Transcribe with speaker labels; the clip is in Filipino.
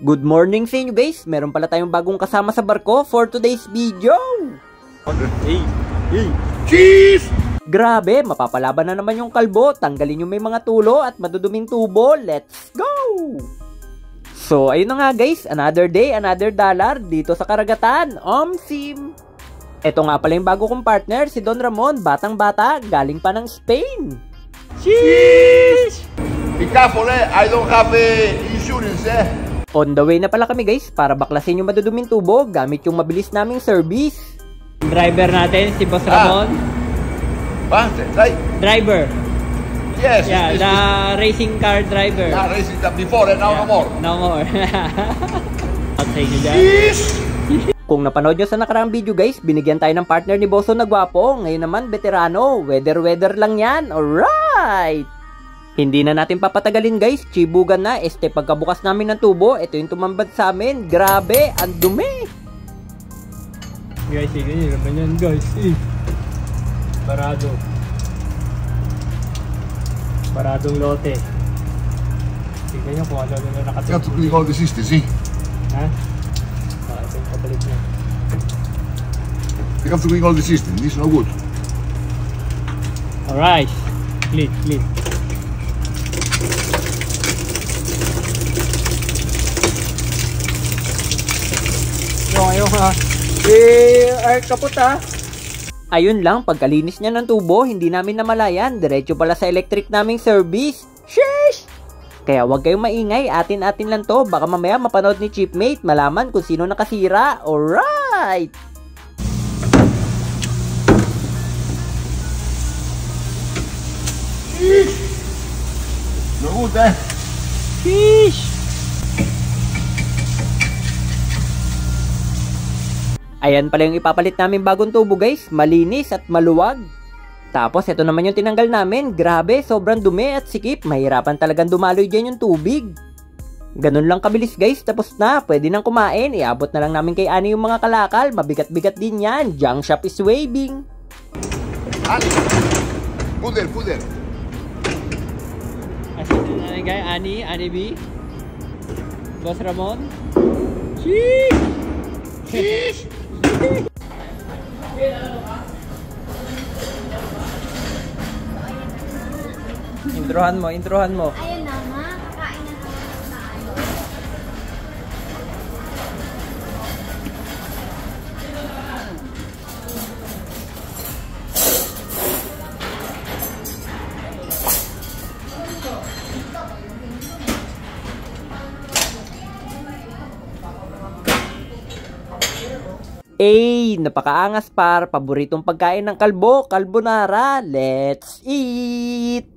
Speaker 1: Good morning sa inyo guys, meron pala tayong bagong kasama sa barko for today's video. Cheese! Grabe, mapapalaban na naman yung kalbo, tanggalin yung may mga tulo at maduduming tubo, let's go! So ayun na nga guys, another day, another dollar dito sa karagatan, Omsim! Ito nga pala yung bago kong partner, si Don Ramon, batang bata, galing pa ng Spain. Cheese!
Speaker 2: Be careful I don't have insurance
Speaker 1: On the way na pala kami guys para baklasin yung maduduming tubo gamit yung mabilis naming service. Driver natin si Boss Ramon. Driver.
Speaker 2: Yes.
Speaker 1: Yeah, the racing car driver.
Speaker 2: Yeah, racing car before and now no more.
Speaker 1: No more. At sa inyo dyan. Kung napanood nyo sa nakaraang video guys, binigyan tayo ng partner ni Bosso na gwapo. Ngayon naman, veterano. Weather lang yan. Alright! Hindi na natin papatagalin guys, chibugan na, pagkabukas namin ng tubo, ito yung tumambad sa amin, grabe, ang dumi! Guys, ganyan naman yan guys, Parado. Paradong lote. Tignan nyo kung ano na nakatulog.
Speaker 2: You have to clean all the systems,
Speaker 1: Ha? Ito yung kapalit niya.
Speaker 2: You have to clean all the systems, this is no good.
Speaker 1: Alright, clean. Ayun ha. Kapot ha. Ayun lang, pagkalinis niya ng tubo, hindi namin namalayan. Diretso pala sa electric naming service. Sheesh! Kaya wag kayong maingay, atin-atin lang to. Baka mamaya mapanood ni Chipmate, malaman kung sino nakasira. Alright!
Speaker 2: Sheesh! No good
Speaker 1: Sheesh! Ayan pala yung ipapalit namin bagong tubo guys, malinis at maluwag. Tapos ito naman yung tinanggal namin, grabe, sobrang dumi at sikip, mahirapan talagang dumaloy dyan yung tubig. Ganun lang kabilis guys, tapos na, pwede nang kumain, iabot na lang namin kay Ani yung mga kalakal, mabigat-bigat din yan, junk shop is waving.
Speaker 2: Ani, put there.
Speaker 1: Asin na guys, Ani B, Boss Ramon. Sheesh!
Speaker 2: Sheesh!
Speaker 1: Introhan mo.
Speaker 3: Ayun na nga, kakain na naman tayo.
Speaker 1: Napakaangas par, paboritong pagkain ng kalbo, carbonara. Let's eat!